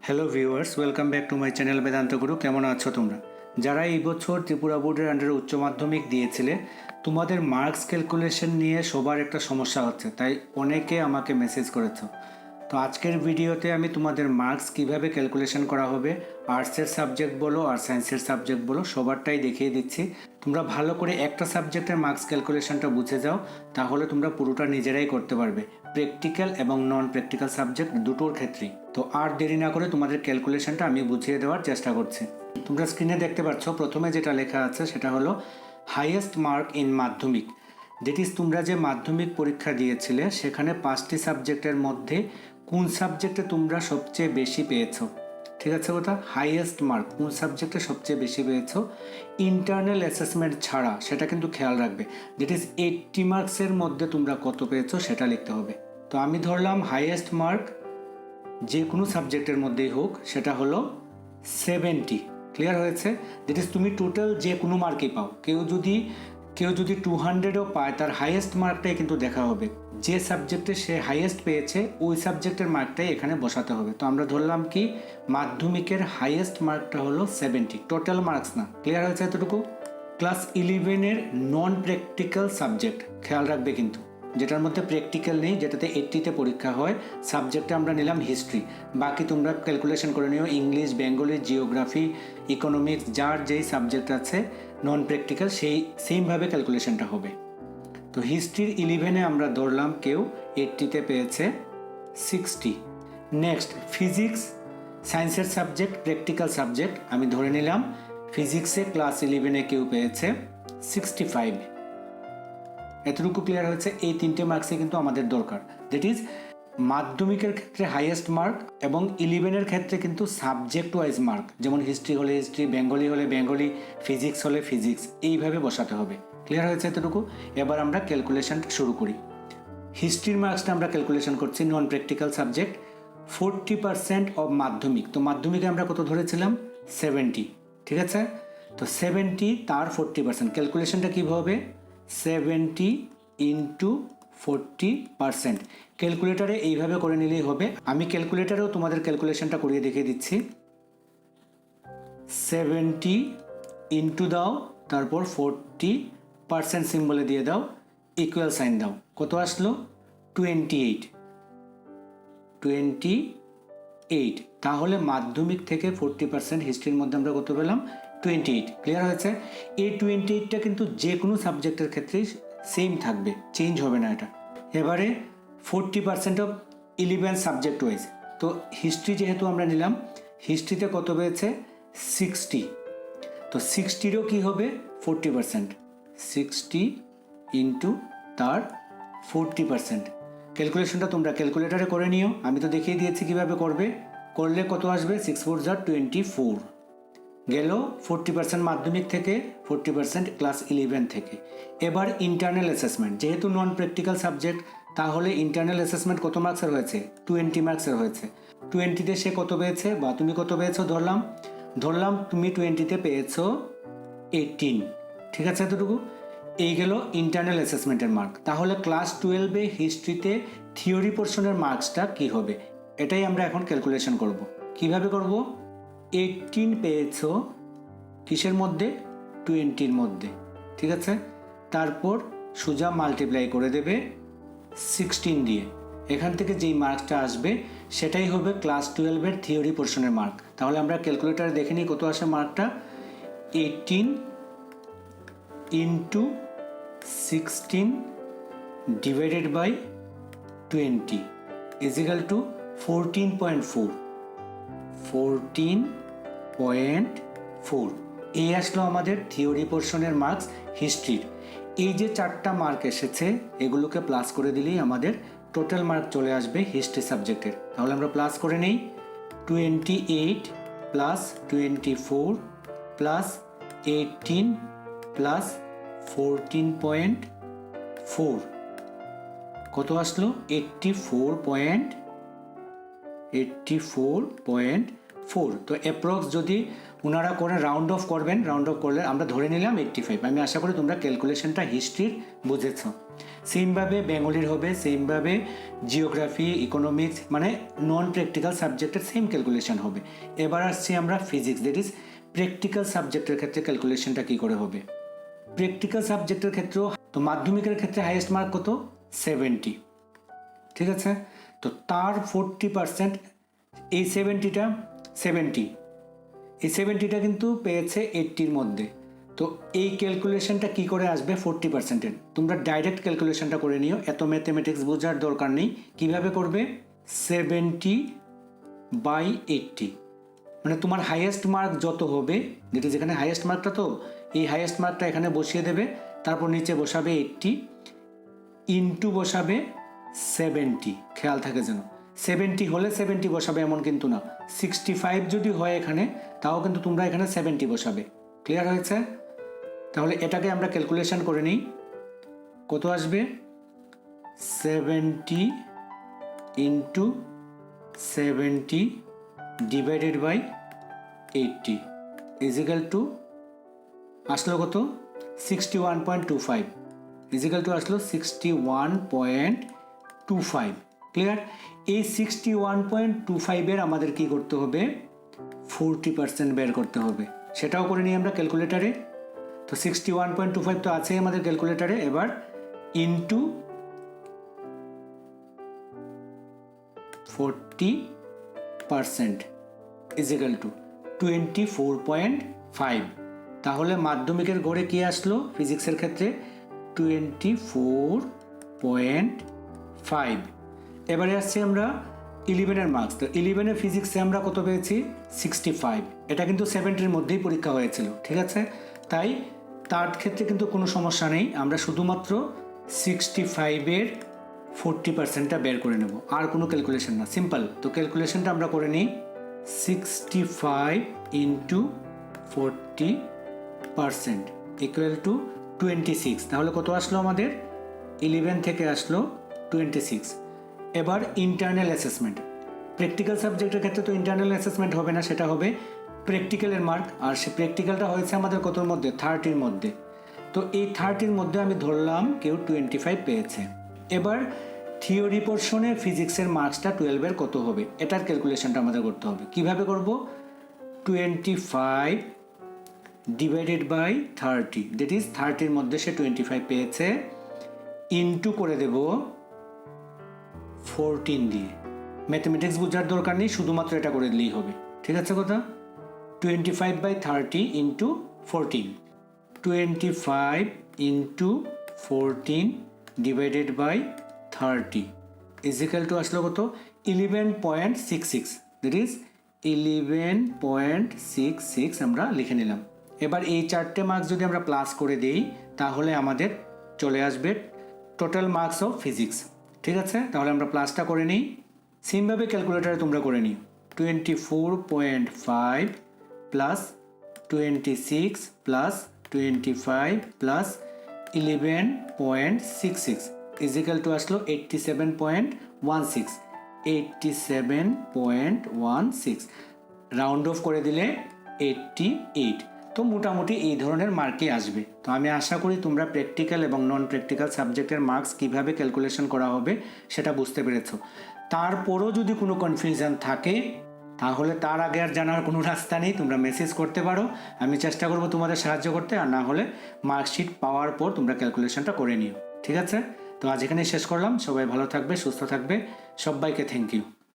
Hello viewers, welcome back to my channel Vedanta গুরু। কেমন আছো তোমরা? যারা এই বছর ত্রিপুরা বোর্ডের আন্ডারে উচ্চ মাধ্যমিক দিয়েছিলে, তোমাদের মার্কস ক্যালকুলেশন নিয়ে সবার একটা সমস্যা হচ্ছে, তাই অনেকে আমাকে মেসেজ করেছো। তো আজকের ভিডিওতে আমি তোমাদের মার্কস কিভাবে ক্যালকুলেশন করা হবে, আর্টসের সাবজেক্ট বলো আর সায়েন্সের সাবজেক্ট বলো, সবারটাই দেখিয়ে দিচ্ছি। তোমরা ভালো করে একটা সাবজেক্টের মার্কস ক্যালকুলেশনটা বুঝে যাও, তাহলে তোমরা পুরোটা নিজেরাই করতে পারবে, প্র্যাকটিক্যাল এবং নন প্র্যাকটিক্যাল সাবজেক্ট দুটোর ক্ষেত্রেই। তো আর দেরি না করে তোমাদের ক্যালকুলেশনটা আমি বুঝিয়ে দেওয়ার চেষ্টা করছি। তোমরা স্ক্রিনে দেখতে পাচ্ছ, প্রথমে যেটা লেখা আছে সেটা হলো হাইয়েস্ট মার্ক ইন মাধ্যমিক। দ্যাট ইজ, তোমরা যে মাধ্যমিক পরীক্ষা দিয়েছিলে সেখানে 5টি সাবজেক্টের মধ্যে কোন সাবজেক্টে তোমরা সবচেয়ে বেশি পেয়েছো। ঠিক আছে কথা, হাইয়েস্ট মার্ক কোন সাবজেক্টে সবচেয়ে বেশি পেয়েছো, ইন্টারনাল অ্যাসেসমেন্ট ছাড়া, সেটা কিন্তু খেয়াল রাখবে। দ্যাট ইজ 80 মার্কসের মধ্যে তোমরা কত পেয়েছো সেটা লিখতে হবে। তো আমি ধরলাম হাইয়েস্ট মার্ক যে কোনো সাবজেক্টের মধ্যেই হোক, সেটা হলো 70। ক্লিয়ার হয়েছে? দ্যাট ইজ, তুমি টোটাল যে কোনো মার্কই পাও, কেউ যদি 200ও পায়, তার হাইয়েস্ট মার্কটাই কিন্তু দেখা হবে। যে সাবজেক্টে সে হাইয়েস্ট পেয়েছে ওই সাবজেক্টের মার্কটাই এখানে বসাতে হবে। তো আমরা ধরলাম কি, মাধ্যমিকের হাইয়েস্ট মার্কটা হলো 70, টোটাল মার্কস না। ক্লিয়ার হয়েছে এতটুকু? ক্লাস 11-এর নন প্র্যাকটিক্যাল সাবজেক্ট খেয়াল রাখবে কিন্তু, যেটার মধ্যে প্র্যাকটিক্যাল নেই, যেটাতে 80তে পরীক্ষা হয়, সাবজেক্টে আমরা নিলাম হিস্ট্রি। বাকি তোমরা ক্যালকুলেশন করে নিও, ইংলিশ, বেঙ্গলি, জিওগ্রাফি, ইকোনমিক্স, যার যেই সাবজেক্ট আছে নন প্র্যাকটিক্যাল সেই সেমভাবে ক্যালকুলেশনটা হবে। তো হিস্ট্রির 11-এ আমরা ধরলাম কেউ 80তে পেয়েছে 60। নেক্সট ফিজিক্স, সায়েন্সের সাবজেক্ট, প্র্যাকটিক্যাল সাবজেক্ট, আমি ধরে নিলাম ফিজিক্সে ক্লাস 11-এ কেউ পেয়েছে 65। এতটুকু ক্লিয়ার হয়েছে? এই 3টে মার্কসে কিন্তু আমাদের দরকার। দ্যাট ইজ, মাধ্যমিকের ক্ষেত্রে হাইয়েস্ট মার্ক এবং 11-এর ক্ষেত্রে কিন্তু সাবজেক্ট ওয়াইজ মার্ক, যেমন হিস্ট্রি হলে হিস্ট্রি, বেঙ্গলি হলে বেঙ্গলি, ফিজিক্স হলে ফিজিক্স, এইভাবে বসাতে হবে। ক্লিয়ার হয়েছে এতটুকু? এবার আমরা ক্যালকুলেশন শুরু করি। হিস্ট্রির মার্কসটা আমরা ক্যালকুলেশন করছি, নন প্র্যাকটিক্যাল সাবজেক্ট, 40% অফ মাধ্যমিক। তো মাধ্যমিকে আমরা কত ধরেছিলাম? 70। ঠিক আছে? তো 70 তার 40%। ক্যালকুলেশনটা কীভাবে হবে? 70 ইন্টু 40%। ক্যালকুলেটারে এইভাবে করে নিলেই হবে। আমি ক্যালকুলেটারেও তোমাদের ক্যালকুলেশনটা করিয়ে দেখিয়ে দিচ্ছি। 70 ইন্টু দাও, তারপর 40% সিম্বলে দিয়ে দাও, ইকুয়াল সাইন দাও। কত আসলো? 28। তাহলে মাধ্যমিক থেকে 40% হিস্ট্রির মধ্যে আমরা কত পেলাম? 28। ক্লিয়ার হয়েছে? এই 28টা কিন্তু যে কোনো সাবজেক্টের ক্ষেত্রেই সেম থাকবে, চেঞ্জ হবে না এটা। এবারে 40% অফ 11 সাবজেক্ট ওয়াইজ। তো হিস্ট্রি যেহেতু আমরা নিলাম, হিস্ট্রিতে কত পেয়েছে? 60। তো 60রও কী হবে? 40%। 60 ইন্টু তার 40%। ক্যালকুলেশনটা তোমরা ক্যালকুলেটারে করে নিও, আমি তো দেখিয়ে দিয়েছি কীভাবে করবে। করলে কত আসবে? 6 4 যা 24 গেল। 40% মাধ্যমিক থেকে, 40% ক্লাস 11 থেকে। এবার ইন্টারনাল অ্যাসেসমেন্ট, যেহেতু নন প্র্যাকটিক্যাল সাবজেক্ট, তাহলে ইন্টারনাল অ্যাসেসমেন্ট কত মার্কসের হয়েছে? 20 মার্কসের হয়েছে। 20তে সে কত পেয়েছে বা তুমি কত পেয়েছো? ধরলাম তুমি 20তে পেয়েছো 18। ঠিক আছে এতটুকু? এই গেল ইন্টারনাল অ্যাসেসমেন্টের মার্ক। তাহলে ক্লাস 12-এ হিস্ট্রিতে থিওরি পোর্শনের মার্কসটা কী হবে, এটাই আমরা এখন ক্যালকুলেশন করব। কিভাবে করব? 18 পেয়েছো কিসের মধ্যে? 20-র মধ্যে। ঠিক আছে? তারপর সোজা মাল্টিপ্লাই করে দেবে 16 দিয়ে। এখান থেকে যেই মার্কসটা আসবে সেটাই হবে ক্লাস 12-এর থিওরি পোর্শনের মার্ক। তাহলে আমরা ক্যালকুলেটারে দেখে নিই কত আসে মার্কটা। 18 into 16 divided by 20 is equal to 14.4। 14.4 এই আসলো আমাদের থিওরি পোর্শনের মার্কস হিস্ট্রির। এই যে 4টা মার্ক এসেছে, এগুলোকে প্লাস করে দিলেই আমাদের টোটাল মার্ক চলে আসবে হিস্ট্রি সাবজেক্টের। তাহলে আমরা প্লাস করে নেই, 28 প্লাস 24 প্লাস 18 প্লাস 14.4 কত আসলো? 84.4। তো অ্যাপ্রক্স যদি ওনারা করে রাউন্ড অফ করবেন, রাউন্ড অফ করলে আমরা ধরে নিলাম 85। আমি আশা করি তোমরা ক্যালকুলেশনটা হিস্ট্রির বুঝেছো। সেমভাবে বেঙ্গলির হবে, সেমভাবে জিওগ্রাফি, ইকোনমিক্স মানে নন প্র্যাকটিক্যাল সাবজেক্টের সেম ক্যালকুলেশন হবে। এবার আসছি আমরা ফিজিক্স, দ্যাট ইজ প্র্যাকটিক্যাল সাবজেক্টের ক্ষেত্রে ক্যালকুলেশনটা কী করে হবে। প্র্যাকটিক্যাল সাবজেক্টের ক্ষেত্রেও তো মাধ্যমিকের ক্ষেত্রে হাইয়েস্ট মার্ক কত? 70, ঠিক আছে। তো তার 40%, এই 70টা কিন্তু পেয়েছে 80-র মধ্যে। তো এই ক্যালকুলেশনটা কি করে আসবে 40%-এর? তোমরা ডাইরেক্ট ক্যালকুলেশনটা করে নিও, এত ম্যাথমেটিক্স বোঝার দরকার নেই। কিভাবে করবে? 70/80, মানে তোমার হাইয়েস্ট মার্ক যত হবে, যেটা যেখানে হাইয়েস্ট মার্কটা, তো এই হাইয়েস্ট মার্কটা এখানে বসিয়ে দেবে, তারপর নিচে বসাবে 80 ইন্টু বসাবে 70। খেয়াল থাকে যেন 70 হলে 70 বসাবে এমন কিন্তু না, 65 যদি হয় এখানে তাও কিন্তু তোমরা এখানে 70 বসাবে। ক্লিয়ার হয়েছে? তাহলে এটাকে আমরা ক্যালকুলেশন করে নিই, কত আসবে? 70 into 70 divided by 80 is equal to আসলো কত? 61.25 ইজিক্যাল টু আসলো 61.25। ক্লিয়ার? এই 61.25-এর আমাদের কি করতে হবে? 40% বের করতে হবে। সেটাও করে নিই আমরা ক্যালকুলেটারে। তো 61.25 তো আছেই আমাদের ক্যালকুলেটারে। এবার ইন্টু 40% ইজিক্যাল টু 24.5। তাহলে মাধ্যমিকের গড়ে কি আসলো ফিজিক্সের ক্ষেত্রে? 24.5। এবারে আসছি আমরা 11-এর মার্কস। তো 11-এর ফিজিক্সে আমরা কত পেয়েছি? 65। এটা কিন্তু 70-এর মধ্যেই পরীক্ষা হয়েছিল, ঠিক আছে। তাই তার ক্ষেত্রে কিন্তু কোনো সমস্যা নেই, আমরা শুধুমাত্র 65-এর 40%টা বের করে নেব, আর কোনো ক্যালকুলেশন না, সিম্পল। তো ক্যালকুলেশনটা আমরা করে নিই, 65 ইন্টু 40% ইকুয়াল টু 26। তাহলে কত আসলো আমাদের? 11 থেকে আসলো 26। এবার ইন্টারনাল অ্যাসেসমেন্ট। প্র্যাকটিক্যাল সাবজেক্টের ক্ষেত্রে তো ইন্টারনাল অ্যাসেসমেন্ট হবে না, সেটা হবে প্র্যাকটিক্যালের মার্ক। আর সে প্র্যাকটিক্যালটা হয়েছে আমাদের কতর মধ্যে? 30-র মধ্যে। তো এই 30-র মধ্যে আমি ধরলাম কেউ 25 পেয়েছে। এবার থিওরি পোর্শনে ফিজিক্সের মার্কসটা 12-এর কত হবে, এটার ক্যালকুলেশনটা আমাদের করতে হবে। কিভাবে করব? 25 ডিভাইডেড বাই 30, দ্যাট ইজ 30-র মধ্যে সে 25 পেয়েছে, ইন্টু করে দেব 14 দিয়ে। ম্যাথমেটিক্স বোঝার দরকার নেই, শুধুমাত্র এটা করে দিলেই হবে, ঠিক আছে কথা? 25/30 into 14, 25 into 14 divided by 30 is equal to আসলো কত? 11.66, দ্যাট ইজ 11.66 আমরা লিখে নিলাম। এবার এই 4টে মার্কস যদি আমরা প্লাস করে দিই তাহলে আমাদের চলে আসবে টোটাল মার্কস অফ ফিজিক্স, ঠিক আছে। তাহলে আমরা প্লাসটা করে নিই, সেমভাবে ক্যালকুলেটারে তোমরা করে নিও। 24.5 plus 26 plus 25 plus 11.66 is equal to আসলো 87.16, 87.16 রাউন্ড অফ করে দিলে 88। তো মোটামুটি এই ধরনের মার্কই আসবে। তো আমি আশা করি তোমরা প্র্যাকটিক্যাল এবং নন প্র্যাকটিক্যাল সাবজেক্টের মার্কস কীভাবে ক্যালকুলেশন করা হবে সেটা বুঝতে পেরেছো। তারপরও যদি কোনো কনফিউশন থাকে তাহলে তার আগে আর জানার কোনো রাস্তা নেই, তোমরা মেসেজ করতে পারো, আমি চেষ্টা করব তোমাদের সাহায্য করতে। আর না হলে মার্কশিট পাওয়ার পর তোমরা ক্যালকুলেশনটা করে নিও, ঠিক আছে। তো আজ এখানেই শেষ করলাম। সবাই ভালো থাকবে, সুস্থ থাকবে, সবাইকে থ্যাংক ইউ।